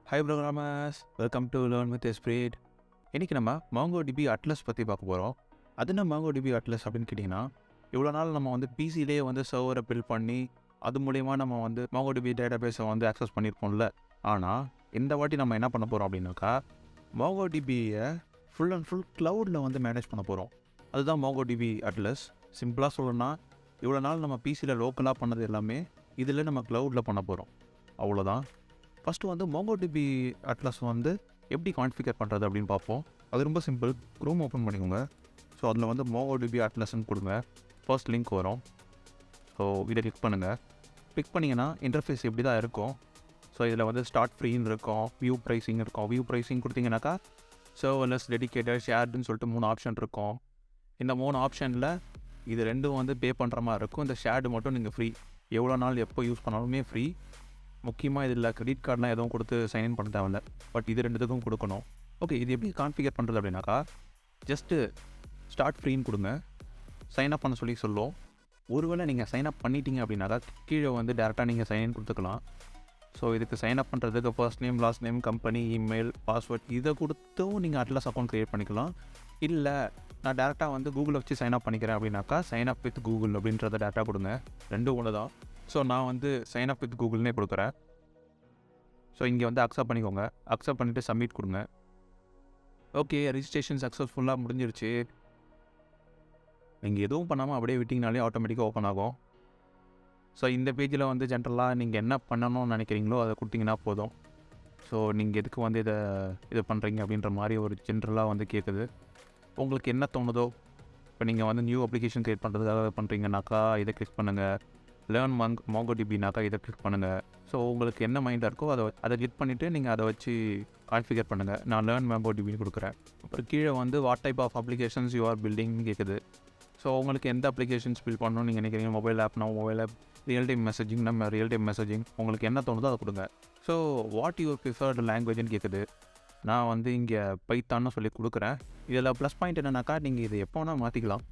Hi programmers, welcome to Learn with Esprit. இன்றைக்கி நம்ம MongoDB Atlas பற்றி பார்க்க போகிறோம். அது என்ன MongoDB Atlas அப்படின்னு கேட்டிங்கன்னா, இவ்வளோ நாள் நம்ம வந்து பிசிலே வந்து சர்வரை பில்ட் பண்ணி அது மூலயமா நம்ம வந்து MongoDB டேட்டாபேஸை வந்து ஆக்சஸ் பண்ணியிருப்போம்ல. ஆனால் இந்த வாட்டி நம்ம என்ன பண்ண போகிறோம் அப்படின்னாக்கா, MongoDBயை ஃபுல் அண்ட் ஃபுல் க்ளவுடில் வந்து மேனேஜ் பண்ண போகிறோம். அதுதான் MongoDB Atlas. சிம்பிளாக சொல்லணும்னா, இவ்வளோ நாள் நம்ம பிசியில் லோக்கலாக பண்ணது எல்லாமே இதில் நம்ம க்ளவுடில் பண்ண போகிறோம். அவ்வளோதான். ஃபஸ்ட்டு வந்து MongoDB Atlas வந்து எப்படி கான்ஃபிகர் பண்ணுறது அப்படின்னு பார்ப்போம். அது ரொம்ப சிம்பிள். க்ரோம் ஓப்பன் பண்ணிக்கோங்க. ஸோ அதில் வந்து MongoDB Atlasன்னு கொடுங்க. ஃபர்ஸ்ட் லிங்க் வரும். ஸோ இதை கிளிக் பண்ணுங்கள். கிளிக் பண்ணிங்கன்னா இன்டர்ஃபேஸ் இப்படி தான் இருக்கும். ஸோ இதில் வந்து ஸ்டார்ட் ஃப்ரீன்னு இருக்கும், வியூ ப்ரைஸிங் இருக்கும். வியூ ப்ரைஸிங் கொடுத்தீங்கன்னாக்கா சர்வர்லெஸ், டெடிகேட்டட், ஷேர்டுன்னு சொல்லிட்டு 3 ஆப்ஷன் இருக்கும். இந்த 3 ஆப்ஷனில் இது ரெண்டும் வந்து பே பண்ணுற மாதிரி இருக்கும். இந்த ஷேர்டு மட்டும் நீங்கள் ஃப்ரீ. எவ்வளோ நாள் எப்போ யூஸ் பண்ணாலுமே ஃப்ரீ. முக்கியமாக இதில் கிரெடிட் கார்டெலாம் எதுவும் கொடுத்து சைன்இன் பண்ண தேவையில்ல. பட் இது ரெண்டுத்துக்கும் கொடுக்கணும். ஓகே, இது எப்படி கான்ஃபிகர் பண்ணுறது அப்படின்னாக்கா, ஜஸ்ட்டு ஸ்டார்ட் ஃப்ரீன்னு கொடுங்க. சைன் அப் பண்ண சொல்லி சொல்லும். ஒருவேளை நீங்கள் சைன் அப் பண்ணிட்டீங்க அப்படின்னாக்கா கீழே வந்து டேரெக்டாக நீங்கள் சைன்இன் கொடுத்துக்கலாம். ஸோ இதுக்கு சைன் அப் பண்ணுறதுக்கு first name, last name, company, email, password இதை கொடுத்தும் நீங்கள் அட்லாஸ் அக்கௌண்ட் க்ரியேட் பண்ணிக்கலாம். இல்லை நான் டேரெக்டாக வந்து கூகுளில் வச்சு சைன் அப் பண்ணிக்கிறேன் அப்படின்னாக்கா சைன் அப் வித் கூகுள் அப்படின்றத டேரெக்டாக கொடுங்க. ரெண்டும் ஒன்று தான். ஸோ நான் வந்து சைன் அப் வித் கூகுள்னே கொடுக்குறேன். ஸோ இங்கே வந்து அக்செப்ட் பண்ணிக்கோங்க. அக்செப்ட் பண்ணிவிட்டு சப்மிட் கொடுங்க. ஓகே, ரிஜிஸ்ட்ரேஷன் சக்ஸஸ்ஃபுல்லாக முடிஞ்சிருச்சு. நீங்கள் எதுவும் பண்ணாமல் அப்படியே விட்டிங்கனாலே ஆட்டோமேட்டிக்காக ஓப்பன் ஆகும். ஸோ இந்த பேஜில் வந்து ஜென்ரலாக நீங்கள் என்ன பண்ணணும்னு நினைக்கிறீங்களோ அதை கொடுத்தீங்கன்னா போதும். ஸோ நீங்கள் எதுக்கு வந்து இதை பண்ணுறீங்க அப்படின்ற மாதிரி ஒரு ஜென்ரலாக வந்து கேட்குது. உங்களுக்கு என்ன தோணுதோ, இப்போ நீங்கள் வந்து நியூ அப்ளிகேஷன் க்ரியேட் பண்ணுறதுக்காக பண்ணுறீங்கனாக்கா இதை கிளிக் பண்ணுங்கள். லேர்ன் MongoDBனாக்கா இதை கிளிக் பண்ணுங்கள். ஸோ உங்களுக்கு என்ன மைண்டாக இருக்கோ அதை கிளிக் பண்ணிவிட்டு நீங்கள் அதை வச்சு கான்ஃபிகர் பண்ணுங்கள். நான் லேர்ன் MongoDBன்னு கொடுக்குறேன். அப்புறம் கீழே வந்து what type of applications you are பில்டிங்னு கேட்குது. ஸோ உங்களுக்கு எந்த அப்ளிகேஷன்ஸ் பில்ட் பண்ணணும்னு நீங்கள் நினைக்கிறீங்க? மொபைல் ஆப்னா mobile app, real time messaging நம்ம ரியல் டைம் மெசேஜிங், உங்களுக்கு என்ன தோணுதோ அதை கொடுங்க. ஸோ வாட் யுவர் ப்ரிஃபர்டு லாங்குவேஜ்னு கேட்குது. நான் வந்து இங்கே பைத்தான்னு சொல்லி கொடுக்குறேன். இதில் ப்ளஸ் பாயிண்ட் என்னன்னாக்கா நீங்கள் இதை எப்போ வேணால் மாற்றிக்கலாம்.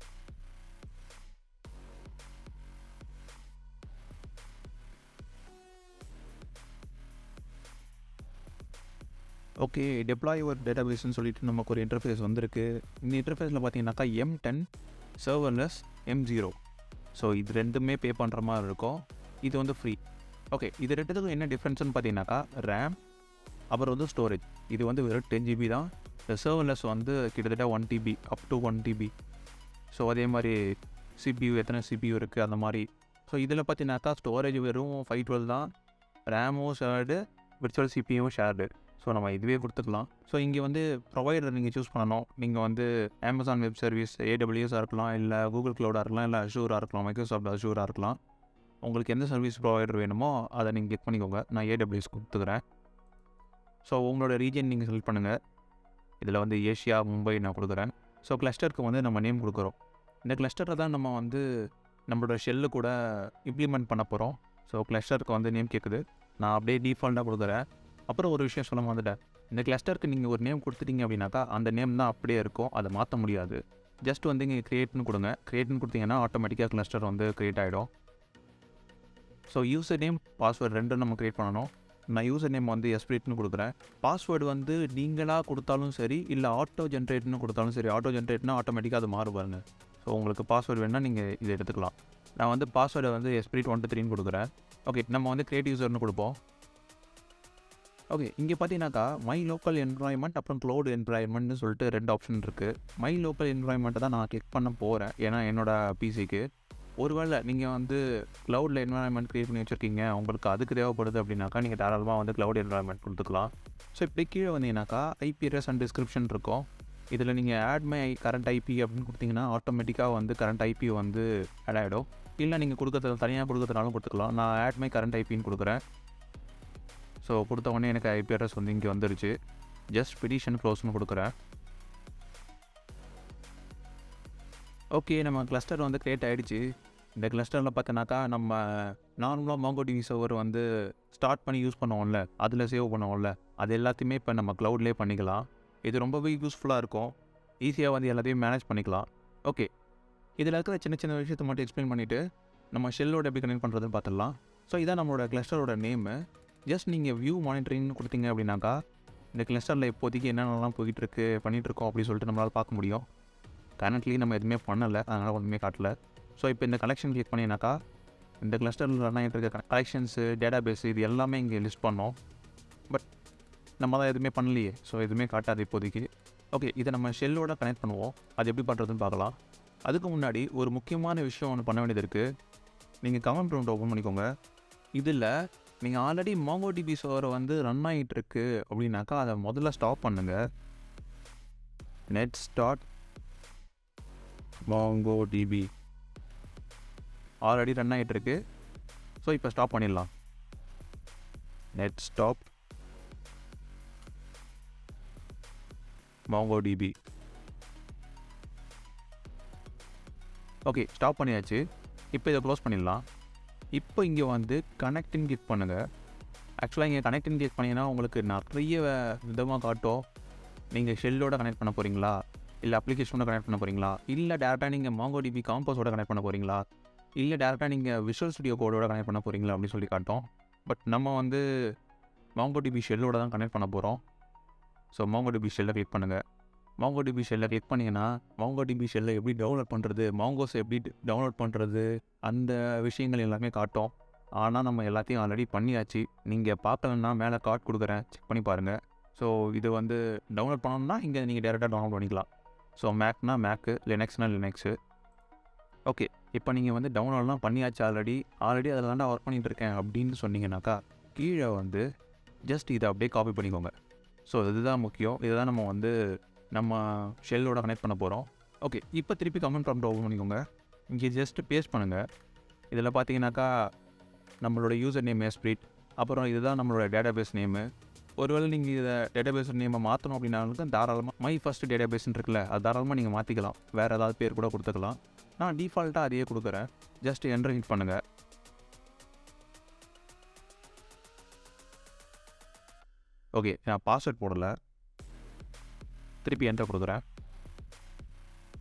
ஓகே, டெப்ளாய் யுவர் டேட்டாபேஸ்ன்னு சொல்லிட்டு நமக்கு ஒரு இன்டர்ஃபேஸ் வந்திருக்கு. இந்த இன்டர்ஃபேஸில் பார்த்தீங்கன்னாக்கா M10 சர்வர்லெஸ் M0. ஸோ இது ரெண்டுமே பே பண்ணுற மாதிரி இருக்கும். இது வந்து ஃப்ரீ. ஓகே, இது ரெண்டுத்துக்கும் என்ன டிஃப்ரென்ஸ்னு பார்த்தீங்கன்னாக்கா ரேம், அப்புறம் வந்து ஸ்டோரேஜ். இது வந்து வெறும் 10 GB தான். இந்த சர்வர்லெஸ் வந்து கிட்டத்தட்ட 1 TB, up to 1 TB. So அதே மாதிரி CPU, எத்தனை CPU இருக்குது அந்த மாதிரி. ஸோ இதில் பார்த்தீங்கன்னாக்கா ஸ்டோரேஜ் வெறும் 512 தான். ரேமும் ஷேர்டு, விர்ச்சுவல் CPUவும் ஷேர்டு. ஸோ நம்ம இதுவே கொடுத்துக்கலாம். ஸோ இங்கே வந்து ப்ரொவைடர் நீங்கள் சூஸ் பண்ணணும். நீங்கள் வந்து அமேசான் வெப் சர்வீஸ், AWS இருக்கலாம், இல்லை கூகுள் க்ளவுடாக இருக்கலாம், இல்லை அஷூராக இருக்கலாம், மைக்ரோசாஃப்ட் அஷூராக இருக்கலாம். உங்களுக்கு எந்த சர்வீஸ் ப்ரொவைடர் வேணுமோ அதை நீங்கள் கிளிக் பண்ணிக்கோங்க. நான் AWS கொடுத்துக்கிறேன். ஸோ உங்களோட ரீஜன் நீங்கள் செலக்ட் பண்ணுங்கள். இதில் வந்து ஏஷியா, மும்பை நான் கொடுக்குறேன். ஸோ கிளஸ்டருக்கு வந்து நம்ம நேம் கொடுக்குறோம். இந்த கிளஸ்டரை தான் நம்ம வந்து நம்மளோட ஷெல்லு கூட இம்ப்ளிமெண்ட் பண்ண போகிறோம். ஸோ கிளஸ்டருக்கு வந்து நேம் கேட்குது. நான் அப்படியே டிஃபால்ட்டாக கொடுக்குறேன். அப்புறம் ஒரு விஷயம் சொல்ல வந்துட்டேன். இந்த கிளஸ்டருக்கு நீங்கள் ஒரு நேம் கொடுத்துட்டீங்க அப்படின்னாக்கா அந்த நேம் தான் அப்படியே இருக்கும், அதை மாற்ற முடியாது. ஜஸ்ட் வந்து இங்கே க்ரியேட்னு கொடுங்க. க்ரியேட்னு கொடுத்தீங்கன்னா ஆட்டோமேட்டிக்காக கிளஸ்டர் வந்து க்ரியேட் ஆகிடும். ஸோ யூசர் நேம், பாஸ்வேர்டு ரெண்டும் நம்ம க்ரியேட் பண்ணணும். நான் யூசர் நேம் வந்து எஸ்பிரிட்னு கொடுக்குறேன். பாஸ்வேர்டு வந்து நீங்களாக கொடுத்தாலும் சரி, இல்லை ஆட்டோ ஜென்ரேட்னு கொடுத்தாலும் சரி. ஆட்டோ ஜென்ரேட்னா ஆட்டோமேட்டிக்காக அது மாறுபாருங்க. ஸோ உங்களுக்கு பாஸ்வேர்டு வேணால் நீங்கள் இதை எடுத்துக்கலாம். நான் வந்து பாஸ்வேர்டை வந்து Esprit 123ன்னு கொடுக்குறேன். ஓகே, நம்ம வந்து கிரியேட் யூசர்னு கொடுப்போம். ஓகே, இங்கே பார்த்தீங்கன்னாக்கா மை லோக்கல் என்வரான்மெண்ட் அப்புறம் க்ளவுட் என்வரான்மெண்ட்னு சொல்லிட்டு 2 ஆப்ஷன் இருக்குது. மை லோக்கல் என்வரான்மெண்ட்டை தான் நான் கிளிக் பண்ண போகிறேன், ஏன்னா என்னோடய பிசிக்கு. ஒருவேளை நீங்கள் வந்து க்ளவுடில் என்வரான்மெண்ட் க்ரியேட் பண்ணி வச்சுருக்கீங்க, உங்களுக்கு அதுக்கு தேவைப்படுது அப்படின்னாக்கா நீங்கள் தாராளமாக வந்து க்ளவுட் என்வரான்மெண்ட் கொடுத்துக்கலாம். ஸோ இப்படி கீழே வந்தீங்கன்னாக்கா ஐபி அட்ரஸ் அண்ட் டிஸ்கிரிப்ஷன் இருக்கும். இதில் நீங்கள் ஆட் மை கரண்ட் ஐபி அப்படின்னு கொடுத்தீங்கன்னா ஆட்டோமேட்டிக்காக வந்து கரண்ட் ஐபி வந்து ஆட் ஆகிடும். இல்லை நீங்கள் கொடுக்கறது தனியாக கொடுக்கறதுனாலும் கொடுத்துக்கலாம். நான் ஆட் மை கரண்ட் ஐபின்னு கொடுக்குறேன். ஸோ கொடுத்த உடனே எனக்கு ஐபி அட்ரஸ் வந்து இங்கே வந்துருச்சு. ஜஸ்ட் பெடிஷன் க்ளோஸ்னு கொடுக்குறேன். ஓகே, நம்ம கிளஸ்டர் வந்து க்ரியேட் ஆகிடுச்சு. இந்த கிளஸ்டரில் பார்த்தோன்னாக்கா நம்ம நார்மலாக MongoDB சர்வர் வந்து ஸ்டார்ட் பண்ணி யூஸ் பண்ணுவோம்ல, அதில் சேவ் பண்ணுவோம்ல, அது எல்லாத்தையுமே இப்போ நம்ம க்ளவுட்லேயே பண்ணிக்கலாம். இது ரொம்பவே யூஸ்ஃபுல்லாக இருக்கும். ஈஸியாக வந்து எல்லாத்தையும் மேனேஜ் பண்ணிக்கலாம். ஓகே, இதில் இருக்கிற சின்ன சின்ன விஷயத்தை மட்டும் எக்ஸ்பிளைன் பண்ணிவிட்டு நம்ம ஷெல்லோட எப்படி கனெக்ட் பண்ணுறதுன்னு பார்த்துடலாம். ஸோ இதான் நம்மளோட கிளஸ்டரோட நேமு. ஜஸ்ட் நீங்கள் வியூ மானிட்டரிங்னு கொடுத்தீங்க அப்படின்னாக்கா இந்த கிளஸ்டரில் இப்போதைக்கு என்னென்னலாம் போயிட்டுருக்கு பண்ணிகிட்ருக்கோம் அப்படின்னு சொல்லிட்டு நம்மளால் பார்க்க முடியும். கரண்ட்லி நம்ம எதுவுமே பண்ணலை, அதனால் ஒன்றுமே காட்டல. ஸோ இப்போ இந்த கலெக்ஷன் கிளிக் பண்ணினாக்கா இந்த கிளஸ்டரில் ரன் ஆகிட்டு இருக்க கலெக்ஷன்ஸு, டேட்டாபேஸு இது எல்லாமே இங்கே லிஸ்ட் பண்ணோம். பட் நம்ம தான் எதுவுமே பண்ணலையே, ஸோ எதுவுமே காட்டாது இப்போதைக்கு. ஓகே, இதை நம்ம ஷெல்லோட கனெக்ட் பண்ணுவோம். அது எப்படி பண்ணுறதுன்னு பார்க்கலாம். அதுக்கு முன்னாடி ஒரு முக்கியமான விஷயம் ஒன்று பண்ண வேண்டியது இருக்குது. நீங்கள் கமெண்ட் ப்ராம்ப்ட் ஓப்பன் பண்ணிக்கோங்க. இதில் நீங்கள் ஆல்ரெடி MongoDB சர்வர் வந்து ரன் ஆகிட்டு இருக்கு அப்படின்னாக்கா அதை முதல்ல ஸ்டாப் பண்ணுங்கள். Net start MongoDB already run ஆகிட்டு இருக்கு. ஸோ இப்போ ஸ்டாப் பண்ணிடலாம். Net stop MongoDB. Okay, stop பண்ணியாச்சு. இப்போ இதை க்ளோஸ் பண்ணிடலாம். இப்போ இங்கே வந்து கனெக்டிங் கிளிக் பண்ணுங்கள். ஆக்சுவலாக இங்கே கனெக்டிங் கிளிக் பண்ணிங்கன்னா உங்களுக்கு நிறைய விதமாக காட்டும். நீங்கள் ஷெல்லோட கனெக்ட் பண்ண போகிறீங்களா, இல்லை அப்ளிகேஷனோட கனெக்ட் பண்ண போகிறீங்களா, இல்லை டேரெக்டாக நீங்கள் MongoDB காம்பஸோட கனெக்ட் பண்ண போகிறீங்களா, இல்லை டேரெக்டாக நீங்கள் விஷுவல் ஸ்டுடியோ கோடோட கனெக்ட் பண்ண போகிறீங்களா அப்படின்னு சொல்லி காட்டும். பட் நம்ம வந்து MongoDB ஷெல்லோட தான் கனெக்ட் பண்ண போகிறோம். ஸோ MongoDB ஷெல்லை கிளிக் பண்ணுங்கள். MongoDB ஷெல்லை கிளிக் பண்ணிங்கன்னா MongoDB ஷெல்லை எப்படி டவுன்லோட் பண்ணுறது, மாங்கோஸை எப்படி டவுன்லோட் பண்ணுறது, அந்த விஷயங்கள் எல்லாமே காட்டும். ஆனால் நம்ம எல்லாத்தையும் ஆல்ரெடி பண்ணியாச்சு. நீங்கள் பார்க்கலன்னா மேலே கார்ட் கொடுக்குறேன், செக் பண்ணி பாருங்கள். ஸோ இது வந்து டவுன்லோட் பண்ணணும்னா இங்கே நீங்கள் டேரெக்டாக டவுன்லோட் பண்ணிக்கலாம். ஸோ மேக்னா மேக்கு, லினக்ஸ்னா லினக்ஸு. ஓகே, இப்போ நீங்கள் வந்து டவுன்லோட்லாம் பண்ணியாச்சு. ஆல்ரெடி அதில் தாண்டா ஒர்க் பண்ணிகிட்டு இருக்கேன் அப்படின்னு சொன்னீங்கன்னாக்கா கீழே வந்து ஜஸ்ட் இதை அப்படியே காப்பி பண்ணிக்கோங்க. ஸோ இதுதான் முக்கியம். இதுதான் நம்ம வந்து நம்ம ஷெல்லோட கனெக்ட் பண்ண போகிறோம். ஓகே, இப்போ திருப்பி கமெண்ட் ப்ராம்ப்ட் ஓப்பன் பண்ணிக்கோங்க. இங்கே ஜஸ்ட் பேஸ்ட் பண்ணுங்கள். இதில் பார்த்தீங்கன்னாக்கா நம்மளோட யூசர் நேம் எஸ்பிரிட், அப்புறம் இதுதான் நம்மளோட டேட்டாபேஸ் நேமு. ஒருவேளை நீங்கள் இதை டேட்டாபேஸ் நேமை மாற்றணும் அப்படின்னாலும் தாராளமாக மை ஃபஸ்ட் டேட்டாபேஸ்ன்னு இருக்குல்ல, அது தாராளமாக நீங்கள் மாற்றிக்கலாம். வேறு ஏதாவது பேர் கூட கொடுத்துக்கலாம். நான் டிஃபால்ட்டாக அதையே கொடுக்குறேன். ஜஸ்ட் என்டர் ஹிட் பண்ணுங்கள். ஓகே, நான் பாஸ்வேர்ட் போடலை, திருப்பி என்டர் கொடுக்குறேன்.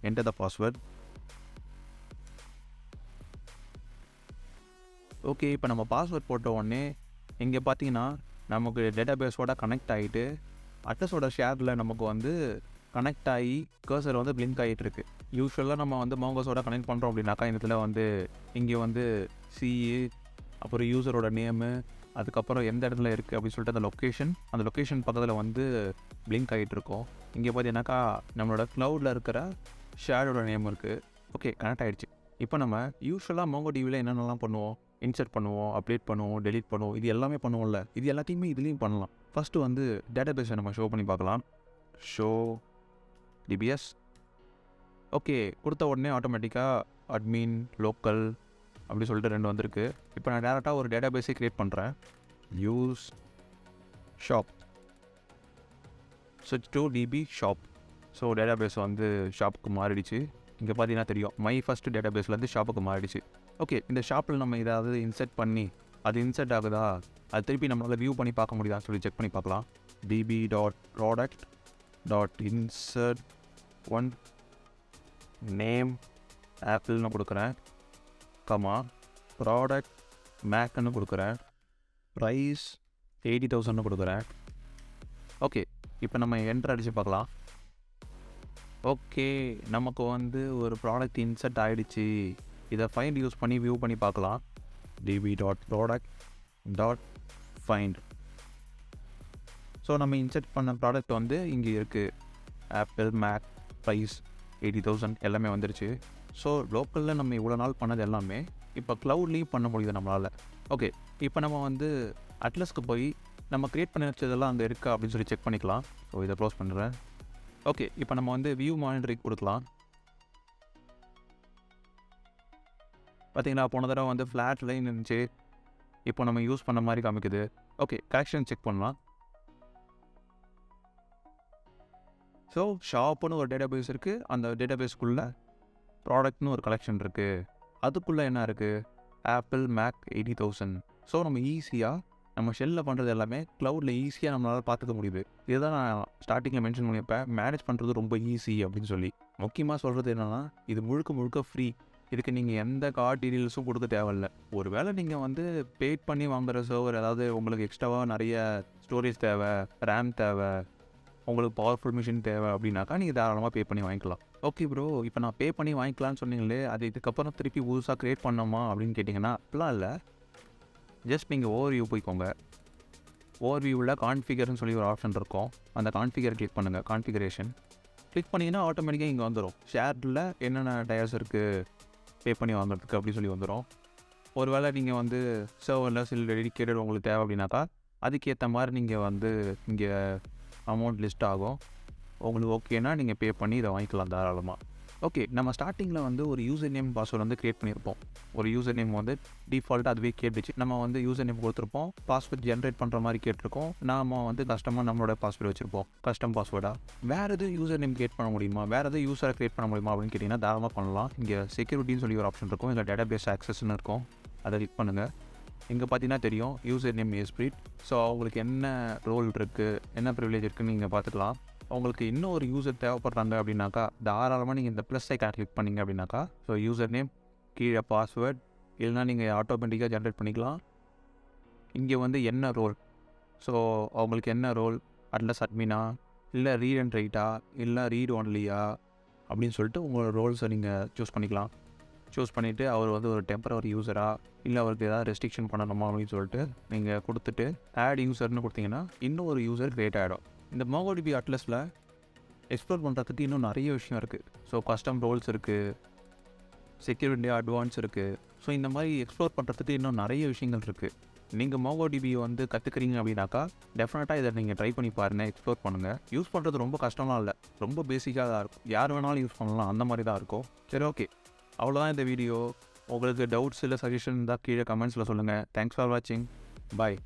என்டர் த பாஸ்வேர்ட். ஓகே, இப்போ நம்ம பாஸ்வேர்ட் போட்ட உடனே இங்கே பார்த்தீங்கன்னா நமக்கு டேட்டாபேஸோட கனெக்ட் ஆகிட்டு அட்லஸோட ஷேரில் நமக்கு வந்து கனெக்ட் ஆகி கர்சர் வந்து பிளிங்க் ஆகிட்டு இருக்கு. யூஸ்வலாக நம்ம வந்து மாங்கோஸோட கனெக்ட் பண்ணுறோம் அப்படின்னாக்கா இந்த இடத்துல வந்து இங்கே வந்து சிஇ, அப்புறம் யூசரோட நேமு, அதுக்கப்புறம் எந்த இடத்துல இருக்குது அப்படின்னு சொல்லிட்டு அந்த லொக்கேஷன் பக்கத்தில் வந்து பிளிங்க் ஆகிட்டு இருக்கோம். இங்கே பார்த்தீங்கன்னாக்கா நம்மளோட க்ளவுடில் இருக்கிற ஷேரோட நேம் இருக்குது. ஓகே, கனெக்ட் ஆகிடுச்சு. இப்போ நம்ம யூஸ்வலாக MongoDBயில் என்னென்னலாம் பண்ணுவோம், இன்சர்ட் பண்ணுவோம், அப்டேட் பண்ணுவோம், டெலீட் பண்ணுவோம், இது எல்லாமே பண்ணுவோம்ல, இது எல்லாத்தையுமே இதுலேயும் பண்ணலாம். ஃபஸ்ட்டு வந்து டேட்டாபேஸை நம்ம ஷோ பண்ணி பார்க்கலாம். Show DBS. ஓகே, கொடுத்த உடனே ஆட்டோமேட்டிக்காக அட்மின், லோக்கல் அப்படி சொல்லிட்டு 2 வந்திருக்கு. இப்போ நான் டேரெக்டாக ஒரு டேட்டாபேஸை க்ரியேட் பண்ணுறேன். Use shop switch to DB shop. So database வந்து ஷாப்புக்கு மாறிடுச்சு. இங்கே பார்த்தீங்கன்னா தெரியும், மை ஃபஸ்ட் டேட்டாபேஸ்லேருந்து ஷாப்புக்கு மாறிடுச்சு. ஓகே, இந்த ஷாப்பில் நம்ம ஏதாவது இன்சர்ட் பண்ணி அது இன்சர்ட் ஆகுதா, அது திருப்பி நம்மளால் வியூ பண்ணி பார்க்க முடியுதான்னு சொல்லி செக் பண்ணி பார்க்கலாம். db.product.insert1 நேம் ஆப்பிள்னு கொடுக்குறேன், கமா ப்ராடக்ட் மேக்னு கொடுக்குறேன், ப்ரைஸ் 80,000 கொடுக்குறேன். ஓகே, இப்போ நம்ம என்டர் அடித்து பார்க்கலாம். ஓகே, நமக்கு வந்து ஒரு ப்ராடக்ட் இன்சர்ட் ஆகிடுச்சு. இதை ஃபைண்ட் யூஸ் பண்ணி வியூ பண்ணி பார்க்கலாம். db.product.find. ஸோ நம்ம இன்சர்ட் பண்ண ப்ராடக்ட் வந்து இங்கே இருக்குது. ஆப்பிள், மேக், ப்ரைஸ் 80,000 எல்லாமே வந்துருச்சு. ஸோ லோக்கலில் நம்ம இவ்வளோ நாள் பண்ணது எல்லாமே இப்போ க்ளவுட்லேயும் பண்ண முடியுது நம்மளால். ஓகே, இப்போ நம்ம வந்து அட்லஸ்க்கு போய் நம்ம க்ரியேட் பண்ணி வச்சதெல்லாம் அங்கே இருக்கா அப்படின்னு சொல்லி செக் பண்ணிக்கலாம். ஸோ இதை க்ளோஸ் பண்ணுறேன். ஓகே, இப்போ நம்ம வந்து வியூ மானிட்டரிங் கொடுக்கலாம். பார்த்தீங்களா, போன தடவை வந்து ஃப்ளாட் லைன் இருந்துச்சு, இப்போ நம்ம யூஸ் பண்ண மாதிரி காமிக்குது. ஓகே, கரெக்ஷன் செக் பண்ணலாம். ஸோ ஷாப்புன்னு ஒரு டேட்டாபேஸ் இருக்குது, அந்த டேட்டாபேஸ்க்குள்ளே ப்ராடக்ட்னு ஒரு கலெக்ஷன் இருக்குது, அதுக்குள்ளே என்ன இருக்குது, ஆப்பிள், மேக் 80,000. ஸோ நம்ம ஈஸியாக நம்ம ஷெல்லில் பண்ணுறது எல்லாமே க்ளவுடில் ஈஸியாக நம்மளால் பார்த்துக்க முடியுது. இதுதான் நான் ஸ்டார்டிங்கில் மென்ஷன் பண்ணியிருப்பேன், மேனேஜ் பண்ணுறது ரொம்ப ஈஸி அப்படின்னு சொல்லி. முக்கியமாக சொல்கிறது என்னென்னா இது முழுக்க ஃப்ரீ. இதுக்கு நீங்கள் எந்த கார்டு டீட்டெயில்ஸும் கொடுக்க தேவையில்ல. ஒரு வேளை நீங்கள் வந்து பெய்ட் பண்ணி வாங்குகிற சர்வர், அதாவது உங்களுக்கு எக்ஸ்ட்ராவாக நிறைய ஸ்டோரேஜ் தேவை, ரேம் தேவை, உங்களுக்கு பவர்ஃபுல் மிஷின் தேவை அப்படின்னாக்கா நீங்கள் தாராளமாக பே பண்ணி வாங்கிக்கலாம். ஓகே ப்ரோ, இப்போ நான் பே பண்ணி வாங்கிக்கலான்னு சொன்னீங்களே, அது இதுக்கப்புறம் திருப்பி புதுசாக க்ரியேட் பண்ணோமா அப்படின்னு கேட்டிங்கன்னா அப்படிலாம் இல்லை. ஜஸ்ட் நீங்கள் ஓவர்வியூ போய்க்கோங்க. ஓவர்வியூவில் கான்ஃபிகர்னு சொல்லி ஒரு ஆப்ஷன் இருக்கும். அந்த கான்ஃபிகர் கிளிக் பண்ணுங்கள். கான்ஃபிகரேஷன் கிளிக் பண்ணிங்கன்னா ஆட்டோமேட்டிக்காக இங்கே வந்துடும். ஷேரில் என்னென்ன டயர்ஸ் இருக்குது பே பண்ணி வாங்குறதுக்கு அப்படி சொல்லி வந்துடும். ஒரு வேளை நீங்கள் வந்து சர்வர்லெஸ் இல்லை டெடிகேட்டட் உங்களுக்கு தேவை அப்படின்னாக்கா அதுக்கேற்ற மாதிரி நீங்கள் வந்து இங்கே அமௌண்ட் லிஸ்ட் ஆகும். உங்களுக்கு ஓகேனா நீங்கள் பே பண்ணி இதை வாங்கிக்கலாம் தாராளமாக. ஓகே, நம்ம ஸ்டார்டிங்கில் வந்து ஒரு யூசர் நேம் பாஸ்வேர்டு வந்து க்ரியேட் பண்ணியிருப்போம். ஒரு யூசர் நேம் வந்து டிஃபால்ட்டாக அதுவே கேட்டுச்சு. நம்ம வந்து யூசர் நேம் கொடுத்துருப்போம், பாஸ்வேர்ட் ஜென்ரேட் பண்ணுற மாதிரி கேட்டிருக்கோம். நாம் வந்து கஸ்டமாக நம்மளோட பாஸ்வேர்டு வச்சுருப்போம், கஸ்டம் பாஸ்வேர்டாக. வேறு எதுவும் யூசர் நேம் க்ரியேட் பண்ண முடியுமா, வேறு எதுவும் யூஸரை க்ரியேட் பண்ண முடியுமா அப்படின்னு கேட்டிங்கன்னா தாராளமாக பண்ணலாம். இங்கே செக்யூரிட்டின்னு சொல்லி ஒரு ஆப்ஷன் இருக்கும், இல்லை டேட்டாபேஸ் ஆக்சஸ்ன்னு இருக்கும். அதை கிளிக் பண்ணுங்கள். இங்கே பார்த்தீங்கன்னா தெரியும் யூசர் நேம் எஸ்பிரிட். ஸோ அவங்களுக்கு என்ன ரோல் இருக்குது, என்ன ப்ரிவிலேஜ் இருக்குதுன்னு நீங்கள் பார்த்துக்கலாம். உங்களுக்கு இன்னும் ஒரு யூசர் தேவைப்படுறாங்க அப்படின்னாக்கா தாராளமாக நீங்கள் இந்த ப்ளஸ் ஐக்கான் கிளிக் பண்ணிங்க அப்படின்னாக்கா ஸோ யூசர் நேம் கீழே பாஸ்வேர்ட் இல்லைனா நீங்கள் ஆட்டோமேட்டிக்காக ஜென்ரேட் பண்ணிக்கலாம். இங்கே வந்து என்ன ரோல், ஸோ அவங்களுக்கு என்ன ரோல், அட்லஸ் அட்மினா இல்லை ரீட் அண்ட் ரைட்டா இல்லை ரீட் ஒன்லியா அப்படின்னு சொல்லிட்டு உங்களோட ரோல்ஸை நீங்கள் சூஸ் பண்ணிக்கலாம். சூஸ் பண்ணிவிட்டு அவர் வந்து ஒரு டெம்பரவரி யூஸராக இல்லை அவருக்கு ஏதாவது ரெஸ்ட்ரிக்ஷன் பண்ணணுமா அப்படின்னு சொல்லிட்டு நீங்கள் கொடுத்துட்டு ஆட் யூசர்னு கொடுத்தீங்கன்னா இன்னும் ஒரு யூசர் க்ரியேட் ஆகிடும். இந்த MongoDB அட்லஸில் எக்ஸ்ப்ளோர் பண்ணுறதுக்கு இன்னும் நிறைய விஷயம் இருக்குது. ஸோ கஸ்டம் ரோல்ஸ் இருக்குது, செக்யூரிட்டி அட்வான்ஸ் இருக்குது. ஸோ இந்த மாதிரி எக்ஸ்ப்ளோர் பண்ணுறதுக்கு இன்னும் நிறைய விஷயங்கள் இருக்குது. நீங்கள் MongoDB வந்து கற்றுக்குறீங்க அப்படின்னாக்கா டெஃபினட்டாக இதை நீங்கள் ட்ரை பண்ணி பாருங்கள், எக்ஸ்ப்ளோர் பண்ணுங்கள். யூஸ் பண்ணுறது ரொம்ப கஷ்டம்லாம் இல்லை, ரொம்ப பேசிக்காக தான் இருக்கும். யார் வேணாலும் யூஸ் பண்ணலாம், அந்த மாதிரி தான் இருக்கும். சரி, ஓகே, அவ்வளோதான் இந்த வீடியோ. உங்களுக்கு டவுட்ஸ் இல்லை சஜஷன் இருந்தால் கீழே கமெண்ட்ஸில் சொல்லுங்கள். தேங்க்ஸ் ஃபார் வாட்சிங். பாய்.